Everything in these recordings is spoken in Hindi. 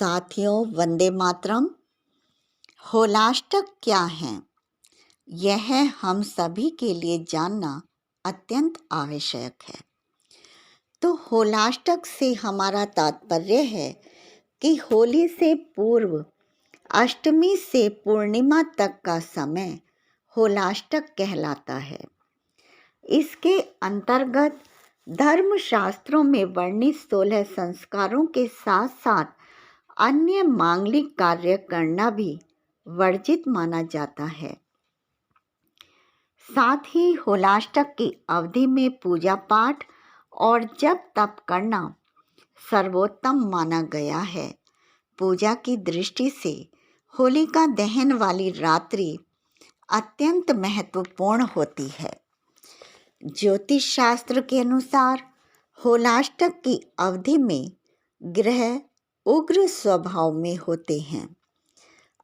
साथियों, वंदे मातरम। होलाष्टक क्या है, यह हम सभी के लिए जानना अत्यंत आवश्यक है। तो होलाष्टक से हमारा तात्पर्य है कि होली से पूर्व अष्टमी से पूर्णिमा तक का समय होलाष्टक कहलाता है। इसके अंतर्गत धर्मशास्त्रों में वर्णित 16 संस्कारों के साथ साथ अन्य मांगलिक कार्य करना भी वर्जित माना जाता है। साथ ही होलाष्टक की अवधि में पूजा पाठ और जप तप करना सर्वोत्तम माना गया है। पूजा की दृष्टि से होलिका दहन वाली रात्रि अत्यंत महत्वपूर्ण होती है। ज्योतिष शास्त्र के अनुसार होलाष्टक की अवधि में ग्रह उग्र स्वभाव में होते हैं।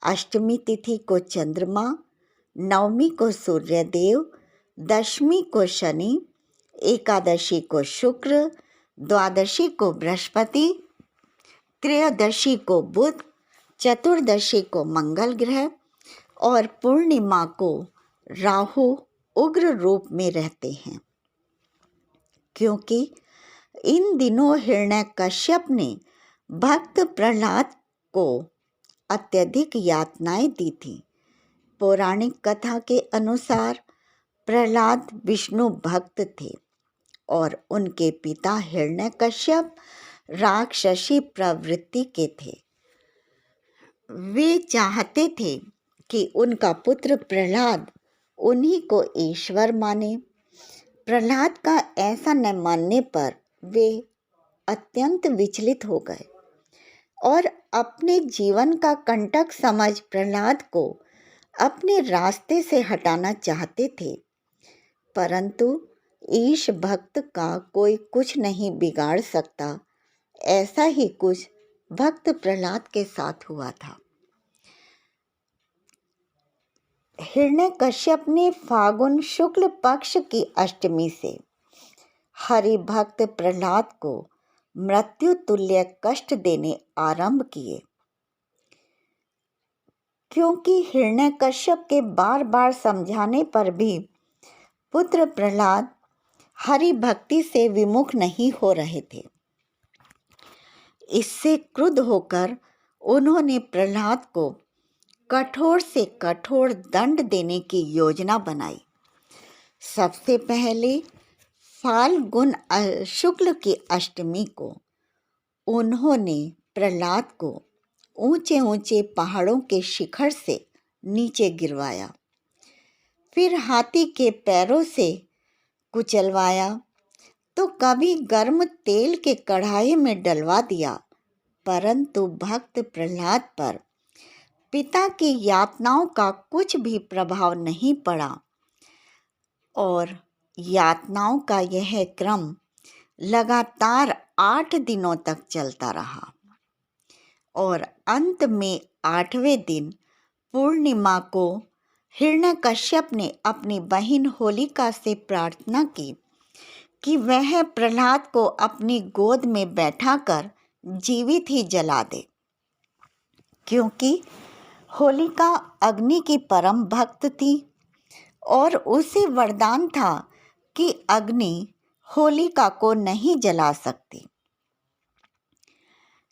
अष्टमी तिथि को चंद्रमा, नवमी को सूर्यदेव, दशमी को शनि, एकादशी को शुक्र, द्वादशी को बृहस्पति, त्रयोदशी को बुध, चतुर्दशी को मंगल ग्रह और पूर्णिमा को राहु उग्र रूप में रहते हैं। क्योंकि इन दिनों हिरण्यकश्यप ने भक्त प्रहलाद को अत्यधिक यातनाएं दी थी। पौराणिक कथा के अनुसार प्रहलाद विष्णु भक्त थे और उनके पिता हिरण्यकश्यप राक्षसी प्रवृत्ति के थे। वे चाहते थे कि उनका पुत्र प्रहलाद उन्हीं को ईश्वर माने। प्रहलाद का ऐसा न मानने पर वे अत्यंत विचलित हो गए और अपने जीवन का कंटक समझ प्रहलाद को अपने रास्ते से हटाना चाहते थे। परंतु ईश भक्त का कोई कुछ नहीं बिगाड़ सकता। ऐसा ही कुछ भक्त प्रहलाद के साथ हुआ था। हिरण्यकश्यप ने फागुन शुक्ल पक्ष की अष्टमी से हरि भक्त प्रहलाद को मृत्यु तुल्य कष्ट देने आरंभ किए। क्योंकि हिरण्यकश्यप के बार बार समझाने पर भी पुत्र प्रहलाद हरि भक्ति से विमुख नहीं हो रहे थे, इससे क्रुद्ध होकर उन्होंने प्रहलाद को कठोर से कठोर दंड देने की योजना बनाई। सबसे पहले फाल्गुन शुक्ल की अष्टमी को उन्होंने प्रहलाद को ऊंचे ऊंचे पहाड़ों के शिखर से नीचे गिरवाया, फिर हाथी के पैरों से कुचलवाया, तो कभी गर्म तेल के कढ़ाई में डलवा दिया। परंतु भक्त प्रहलाद पर पिता की यातनाओं का कुछ भी प्रभाव नहीं पड़ा और यातनाओं का यह क्रम लगातार 8 दिनों तक चलता रहा और अंत में 8वें दिन पूर्णिमा को हिरण्यकश्यप ने अपनी बहन होलिका से प्रार्थना की कि वह प्रहलाद को अपनी गोद में बैठाकर जीवित ही जला दे। क्योंकि होलिका अग्नि की परम भक्त थी और उसे वरदान था कि अग्नि होलिका को नहीं जला सकती।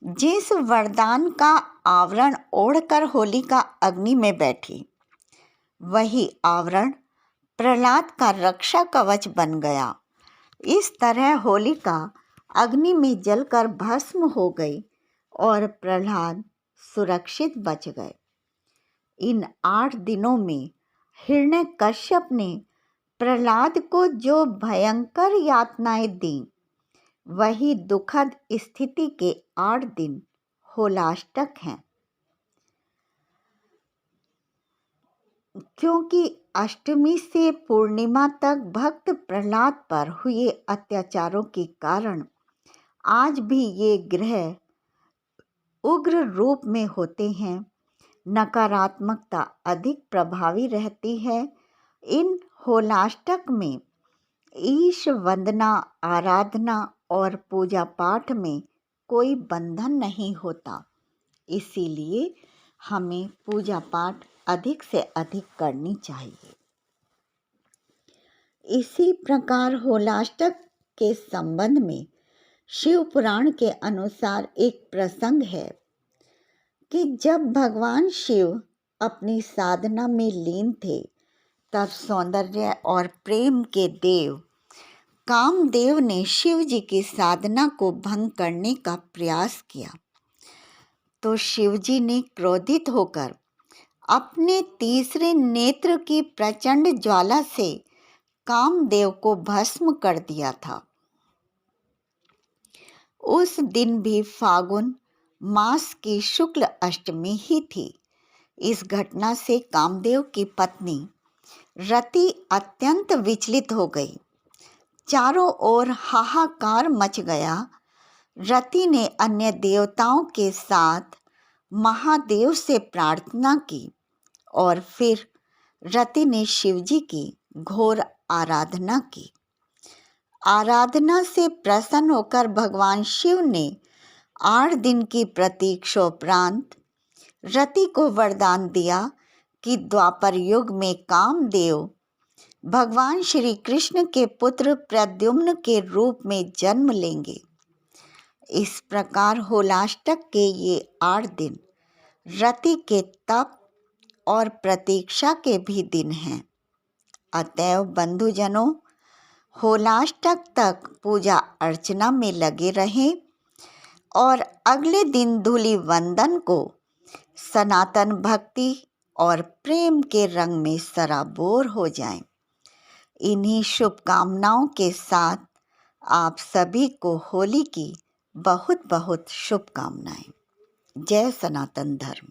जिस वरदान का आवरण ओढ़कर होलिका अग्नि में बैठी, वही आवरण प्रहलाद का रक्षा कवच बन गया। इस तरह होलिका अग्नि में जलकर भस्म हो गई और प्रहलाद सुरक्षित बच गए। इन 8 दिनों में हिरण्यकश्यप ने प्रहलाद को जो भयंकर यातनाएं दी, वही दुखद स्थिति के 8 दिन होलाष्टक हैं। क्योंकि अष्टमी से पूर्णिमा तक भक्त प्रहलाद पर हुए अत्याचारों के कारण आज भी ये ग्रह उग्र रूप में होते हैं। नकारात्मकता अधिक प्रभावी रहती है। इन होलाष्टक में ईश वंदना, आराधना और पूजा पाठ में कोई बंधन नहीं होता। इसीलिए हमें पूजा पाठ अधिक से अधिक करनी चाहिए। इसी प्रकार होलाष्टक के संबंध में शिव पुराण के अनुसार एक प्रसंग है कि जब भगवान शिव अपनी साधना में लीन थे, तब सौंदर्य और प्रेम के देव कामदेव ने शिव जी की साधना को भंग करने का प्रयास किया। तो शिव जी ने क्रोधित होकर अपने तीसरे नेत्र की प्रचंड ज्वाला से कामदेव को भस्म कर दिया था। उस दिन भी फागुन मास की शुक्ल अष्टमी ही थी। इस घटना से कामदेव की पत्नी रति अत्यंत विचलित हो गई। चारों ओर हाहाकार मच गया। रति ने अन्य देवताओं के साथ महादेव से प्रार्थना की और फिर रति ने शिवजी की घोर आराधना की। आराधना से प्रसन्न होकर भगवान शिव ने 8 दिन की प्रतीक्षोपरांत रति को वरदान दिया कि द्वापर युग में कामदेव भगवान श्री कृष्ण के पुत्र प्रद्युम्न के रूप में जन्म लेंगे। इस प्रकार होलाष्टक के ये 8 दिन रति के तप और प्रतीक्षा के भी दिन हैं। अतएव बंधुजनों, होलाष्टक तक पूजा अर्चना में लगे रहें और अगले दिन धूलि वंदन को सनातन भक्ति और प्रेम के रंग में सराबोर हो जाएं। इन्हीं शुभकामनाओं के साथ आप सभी को होली की बहुत बहुत शुभकामनाएं। जय सनातन धर्म।